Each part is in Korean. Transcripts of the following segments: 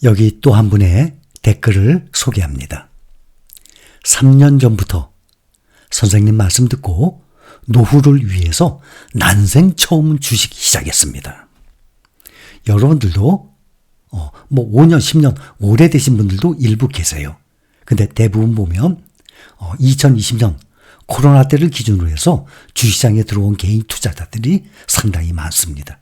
여기 또 한 분의 댓글을 소개합니다. 3년 전부터 선생님 말씀 듣고 노후를 위해서 난생 처음 주식 시작했습니다. 여러분들도 5년, 10년 오래되신 분들도 일부 계세요. 근데 대부분 보면 2020년 코로나 때를 기준으로 해서 주식시장에 들어온 개인 투자자들이 상당히 많습니다.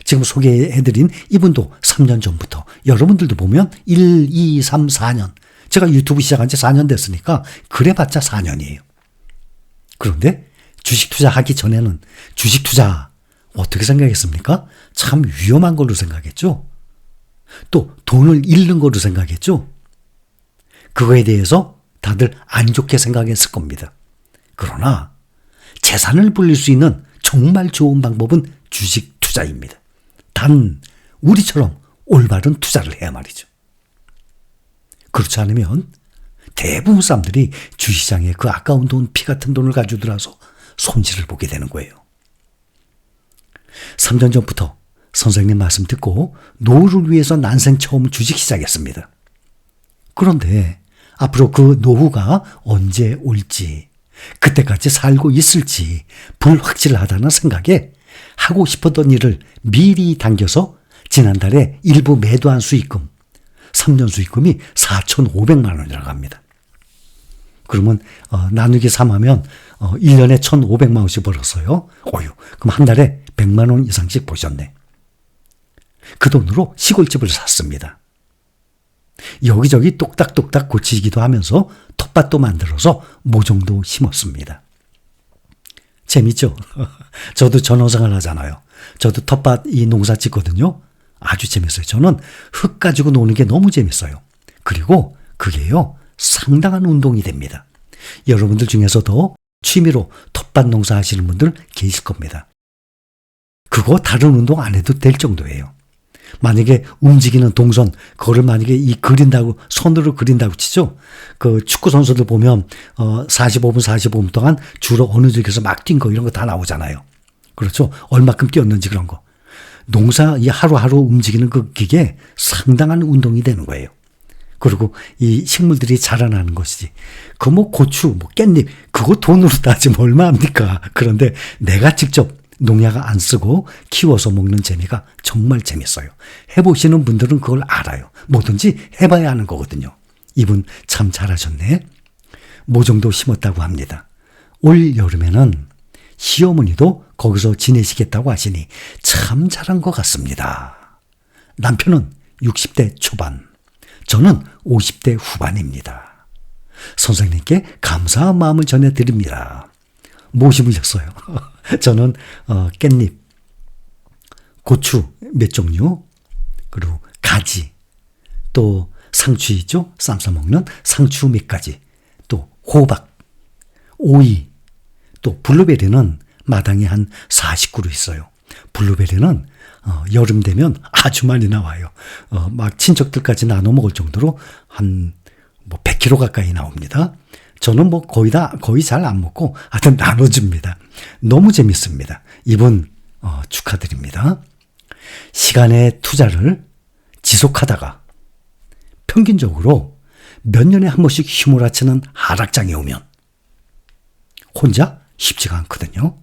지금 소개해드린 이분도 3년 전부터, 여러분들도 보면 1, 2, 3, 4년, 제가 유튜브 시작한 지 4년 됐으니까 그래봤자 4년이에요. 그런데 주식 투자하기 전에는 주식 투자 어떻게 생각했습니까? 참 위험한 걸로 생각했죠. 또 돈을 잃는 걸로 생각했죠. 그거에 대해서 다들 안 좋게 생각했을 겁니다. 그러나 재산을 불릴 수 있는 정말 좋은 방법은 주식 투자입니다. 단 우리처럼 올바른 투자를 해야 말이죠. 그렇지 않으면 대부분 사람들이 주식시장에 그 아까운 돈, 피 같은 돈을 가지고 들어와서 손실을 보게 되는 거예요. 3년 전부터 선생님 말씀 듣고 노후를 위해서 난생 처음 주식 시작했습니다. 그런데 앞으로 그 노후가 언제 올지, 그때까지 살고 있을지 불확실하다는 생각에 하고 싶었던 일을 미리 당겨서 지난달에 일부 매도한 수익금, 3년 수익금이 4,500만 원이라고 합니다. 그러면 나누기 3하면 1년에 1,500만 원씩 벌었어요. 그럼 한 달에 100만 원 이상씩 버셨네. 그 돈으로 시골집을 샀습니다. 여기저기 똑딱똑딱 고치기도 하면서 텃밭도 만들어서 모종도 심었습니다. 재밌죠? 저도 전원생활 하잖아요. 저도 텃밭 이 농사 짓거든요. 아주 재밌어요. 저는 흙 가지고 노는 게 너무 재밌어요. 그리고 그게요, 상당한 운동이 됩니다. 여러분들 중에서도 취미로 텃밭 농사 하시는 분들 계실 겁니다. 그거 다른 운동 안 해도 될 정도예요. 만약에 움직이는 동선, 그거를 만약에 그린다고, 손으로 그린다고 치죠? 그 축구 선수들 보면, 45분 동안 주로 어느 지역에서 막 뛴 거, 이런 거 다 나오잖아요. 그렇죠? 얼마큼 뛰었는지 그런 거. 농사, 이 하루하루 움직이는 그 기계 상당한 운동이 되는 거예요. 그리고 이 식물들이 자라나는 것이지. 고추, 깻잎, 그거 돈으로 따지면 얼마합니까? 그런데 내가 직접 농약 안 쓰고 키워서 먹는 재미가 정말 재밌어요. 해보시는 분들은 그걸 알아요. 뭐든지 해봐야 하는 거거든요. 이분 참 잘하셨네. 모종도 심었다고 합니다. 올 여름에는 시어머니도 거기서 지내시겠다고 하시니 참 잘한 것 같습니다. 남편은 60대 초반, 저는 50대 후반입니다. 선생님께 감사한 마음을 전해드립니다. 뭐 심으셨어요? 저는 깻잎, 고추 몇 종류, 그리고 가지, 또 상추 있죠? 쌈 싸먹는 상추 몇 가지, 또 호박, 오이, 또 블루베리는 마당에 한 40그루 있어요. 블루베리는 여름 되면 아주 많이 나와요. 막 친척들까지 나눠 먹을 정도로 한 100kg 가까이 나옵니다. 저는 거의 잘 안 먹고 하여튼 나눠줍니다. 너무 재밌습니다. 이분 축하드립니다. 시간의 투자를 지속하다가 평균적으로 몇 년에 한 번씩 휘몰아치는 하락장이 오면 혼자 쉽지가 않거든요.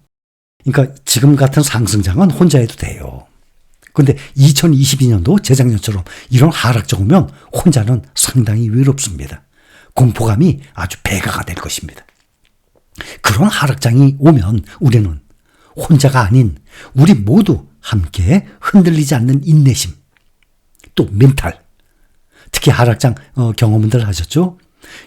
그러니까 지금 같은 상승장은 혼자 해도 돼요. 근데 2022년도 재작년처럼 이런 하락장 오면 혼자는 상당히 외롭습니다. 공포감이 아주 배가가 될 것입니다. 그런 하락장이 오면 우리는 혼자가 아닌 우리 모두 함께 흔들리지 않는 인내심, 또 멘탈, 특히 하락장 경험들 하셨죠?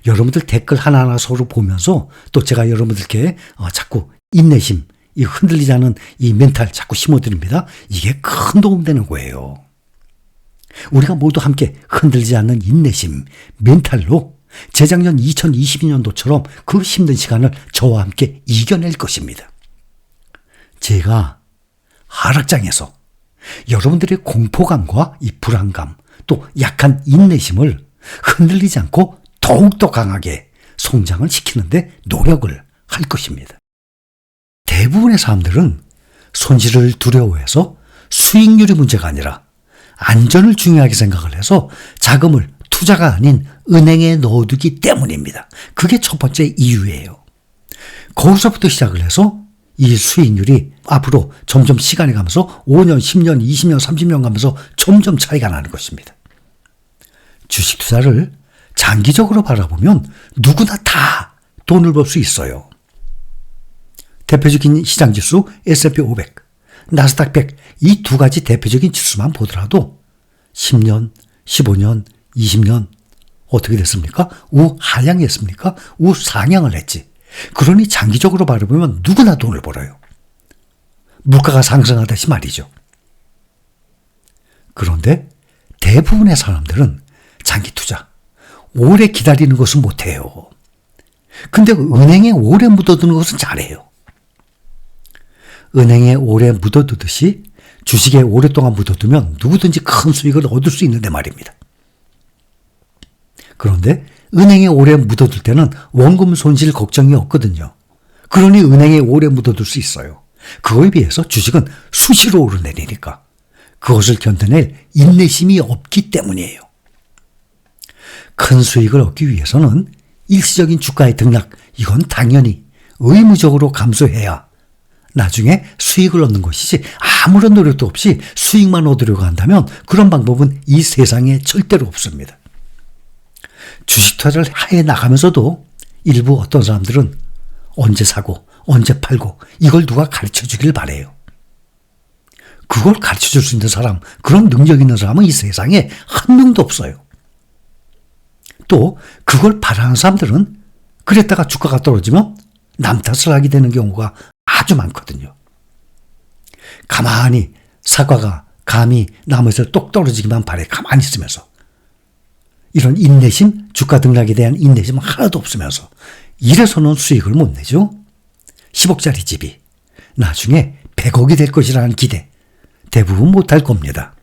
여러분들 댓글 하나하나 서로 보면서 또 제가 여러분들께 자꾸 인내심, 이 흔들리지 않는 이 멘탈 자꾸 심어드립니다. 이게 큰 도움 되는 거예요. 우리가 모두 함께 흔들리지 않는 인내심, 멘탈로 재작년 2022년도처럼 그 힘든 시간을 저와 함께 이겨낼 것입니다. 제가 하락장에서 여러분들의 공포감과 이 불안감, 또 약한 인내심을 흔들리지 않고 더욱더 강하게 성장을 시키는데 노력을 할 것입니다. 대부분의 사람들은 손실을 두려워해서 수익률이 문제가 아니라 안전을 중요하게 생각을 해서 자금을 투자가 아닌 은행에 넣어두기 때문입니다. 그게 첫 번째 이유예요. 거기서부터 시작을 해서 이 수익률이 앞으로 점점 시간이 가면서 5년, 10년, 20년, 30년 가면서 점점 차이가 나는 것입니다. 주식 투자를 장기적으로 바라보면 누구나 다 돈을 벌 수 있어요. 대표적인 시장지수 S&P 500, 나스닥 100, 이 두 가지 대표적인 지수만 보더라도 10년, 15년, 20년 어떻게 됐습니까? 우하향했습니까? 우상향을 했지. 그러니 장기적으로 바라보면 누구나 돈을 벌어요. 물가가 상승하듯이 말이죠. 그런데 대부분의 사람들은 장기 투자, 오래 기다리는 것은 못해요. 근데 은행에 오래 묻어두는 것은 잘해요. 은행에 오래 묻어두듯이 주식에 오랫동안 묻어두면 누구든지 큰 수익을 얻을 수 있는데 말입니다. 그런데 은행에 오래 묻어둘 때는 원금 손실 걱정이 없거든요. 그러니 은행에 오래 묻어둘 수 있어요. 그거에 비해서 주식은 수시로 오르내리니까 그것을 견뎌낼 인내심이 없기 때문이에요. 큰 수익을 얻기 위해서는 일시적인 주가의 등락, 이건 당연히 의무적으로 감수해야 나중에 수익을 얻는 것이지, 아무런 노력도 없이 수익만 얻으려고 한다면 그런 방법은 이 세상에 절대로 없습니다. 주식 투자를 해 나가면서도 일부 어떤 사람들은 언제 사고 언제 팔고 이걸 누가 가르쳐 주길 바래요. 그걸 가르쳐 줄 수 있는 사람, 그런 능력 있는 사람은 이 세상에 한 명도 없어요. 또 그걸 바라는 사람들은 그랬다가 주가가 떨어지면 남 탓을 하게 되는 경우가 아주 많거든요. 가만히 사과가 감히 나무에서 똑 떨어지기만 바래 가만히 있으면서, 이런 인내심, 주가 등락에 대한 인내심 하나도 없으면서 이래서는 수익을 못 내죠. 10억짜리 집이 나중에 100억이 될 것이라는 기대 대부분 못할 겁니다.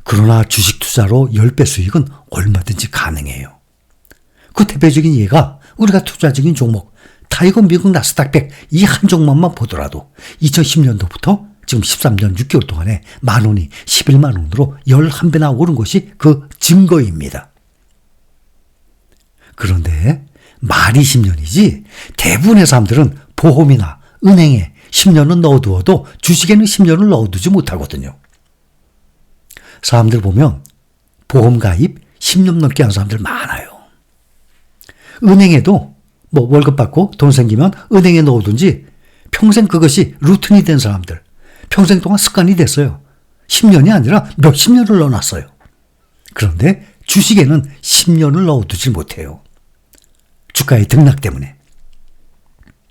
그러나 주식 투자로 10배 수익은 얼마든지 가능해요. 그 대표적인 예가 우리가 투자 중인 종목 타이거 미국 나스닥 100 이 한 종목만 보더라도 2010년도부터 지금 13년 6개월 동안에 만 원이 11만 원으로 11배나 오른 것이 그 증거입니다. 그런데 말이 10년이지 대부분의 사람들은 보험이나 은행에 10년은 넣어두어도 주식에는 10년을 넣어두지 못하거든요. 사람들 보면 보험 가입 10년 넘게 한 사람들 많아요. 은행에도 월급 받고 돈 생기면 은행에 넣어둔지 평생 그것이 루틴이 된 사람들, 평생 동안 습관이 됐어요. 10년이 아니라 몇십 년을 넣어놨어요. 그런데 주식에는 10년을 넣어두지 못해요. 주가의 등락 때문에.